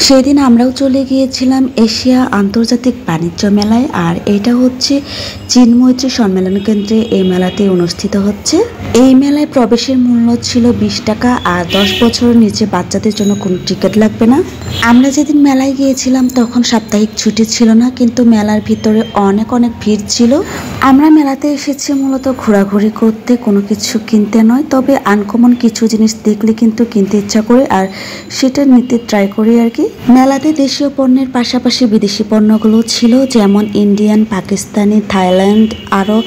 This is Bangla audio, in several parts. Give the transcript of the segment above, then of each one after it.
সেদিন আমরাও চলে গিয়েছিলাম এশিয়া আন্তর্জাতিক বাণিজ্য মেলায়। আর এটা হচ্ছে চীন মৈত্রী সম্মেলন কেন্দ্রে এই মেলাতে অনুষ্ঠিত হচ্ছে। এই মেলায় প্রবেশের মূল্য ছিল 20 টাকা, আর 10 বছরের নিচে বাচ্চাদের জন্য কোনো টিকিট লাগবে না। আমরা যেদিন মেলায় গিয়েছিলাম তখন সাপ্তাহিক ছুটি ছিল না, কিন্তু মেলার ভিতরে অনেক ভিড় ছিল। আমরা মেলাতে এসেছি মূলত ঘোরাঘুরি করতে, কোনো কিছু কিনতে নয়। তবে আনকমন কিছু জিনিস দেখলে কিন্তু কিনতে ইচ্ছা করে, আর সেটা নিতে ট্রাই করি আর কি। মেলাতে দেশীয় পণ্যের পাশাপাশি বিদেশি পণ্যগুলো ছিল, যেমন ইন্ডিয়ান, পাকিস্তানি, থাইল্যান্ড, আরও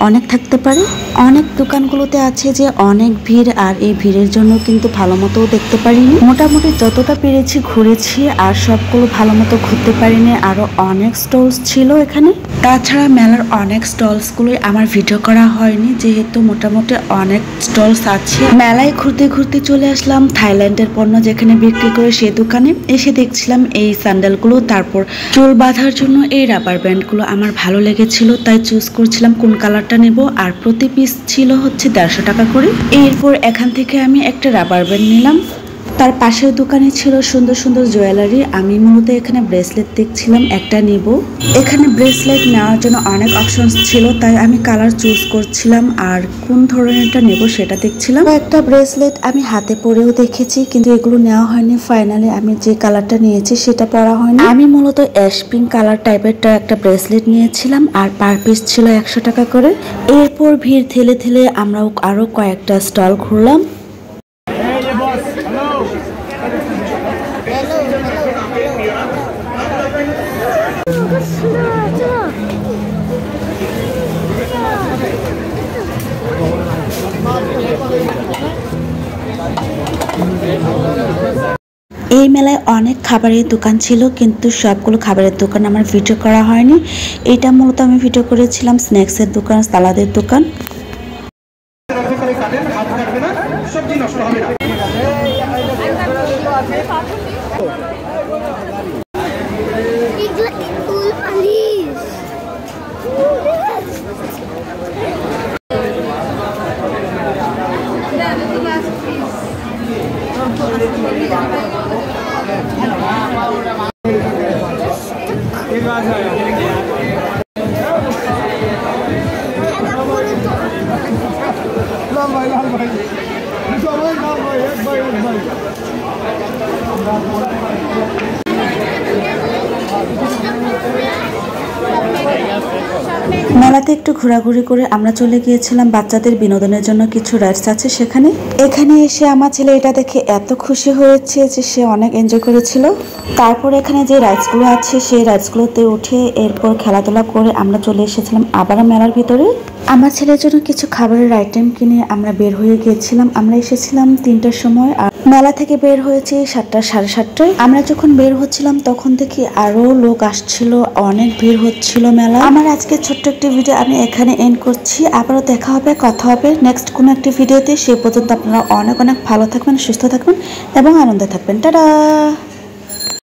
অনেক থাকতে পারে। অনেক দোকানগুলোতে আছে যে অনেক ভিড়, আর এই ভিড়ের জন্য কিন্তু ভালো মতো দেখতে পারিনি। মোটামুটি যতটা পেরেছি ঘুরেছি, আর সবগুলো ভালো মতো ঘুরতে পারিনি। আরও অনেক স্টলস ছিল এখানে। তাছাড়া মেলার অনেক স্টলসগুলোই আমার ভিডিও করা হয়নি, যেহেতু মোটামুটি অনেক স্টলস আছে। মেলায় ঘুরতে ঘুরতে চলে আসলাম থাইল্যান্ডের পণ্য যেখানে বিক্রি করে সেই দোকানে। এসে দেখছিলাম এই স্যান্ডেলগুলো, তারপর চুল বাঁধার জন্য এই রাবার ব্যান্ডগুলো আমার ভালো লেগেছিল, তাই চুজ করছিলাম কোন কালারটা নেব। আর প্রতি পিস ছিল হচ্ছে 150 টাকা করে। এরপর এখান থেকে আমি একটা রাবার ব্যান্ড নিলাম। তার পাশের দোকানে ছিল সুন্দর সুন্দর জুয়েলারি। আমি মূলত এখানে ব্রেসলেট দেখছিলাম, একটা নিব। এখানে ব্রেসলেট নেওয়ার জন্য অনেক অপশনস ছিল, তাই আমি কালার চুজ করছিলাম আর কোন ধরনেরটা নেব সেটা দেখছিলাম। একটা ব্রেসলেট আমি হাতে পরেও দেখেছি, কিন্তু এগুলো নেওয়া হয়নি। ফাইনালি আমি যে কালারটা নিয়েছি সেটা পরা হয়নি। আমি মূলত অ্যাশ পিঙ্ক কালার টাইপেরটা একটা ব্রেসলেট নিয়েছিলাম, আর পার পিস ছিল 100 টাকা করে। এরপর ভিড় ঠেলে ঠেলে আমরা আরো কয়েকটা স্টল ঘুরলাম। এই মেলায় অনেক খাবারের দোকান ছিল, কিন্তু সবগুলো খাবারের দোকান আমার ভিডিও করা হয়নি। এটা মূলত আমি ভিডিও করেছিলাম স্ন্যাক্সের দোকান, সালাদের দোকান। মেলাতে একটু ঘোরাঘুরি করে আমরা চলে গিয়েছিলাম বাচ্চাদের বিনোদনের জন্য কিছু রাইডস আছে সেখানে। এখানে এসে আমার ছেলে এটা দেখে এত খুশি হয়েছে যে সে অনেক এনজয় করেছিল। তারপর এখানে যে রাইডসগুলো আছে সেই রাইডসগুলোতে উঠে এরপর খেলাধুলা করে আমরা চলে এসেছিলাম আবার মেলার ভিতরে। আমার ছেলের জন্য কিছু খাবারের আইটেম কিনে আমরা বের হয়ে গিয়েছিলাম। আমরা এসেছিলাম 3টার সময়, আর মেলা থেকে বের হয়েছে 7টা সাড়ে 7টায়। আমরা যখন বের হচ্ছিলাম তখন দেখি আরো লোক আসছিল, অনেক ভিড় হচ্ছিল মেলা। আমার আজকে ছোট্ট একটি ভিডিও আমি এখানে এন্ড করছি। আবারও দেখা হবে, কথা হবে নেক্সট কোনো একটি ভিডিওতে। সে পর্যন্ত আপনারা অনেক ভালো থাকবেন, সুস্থ থাকবেন এবং আনন্দে থাকবেন। টাটা।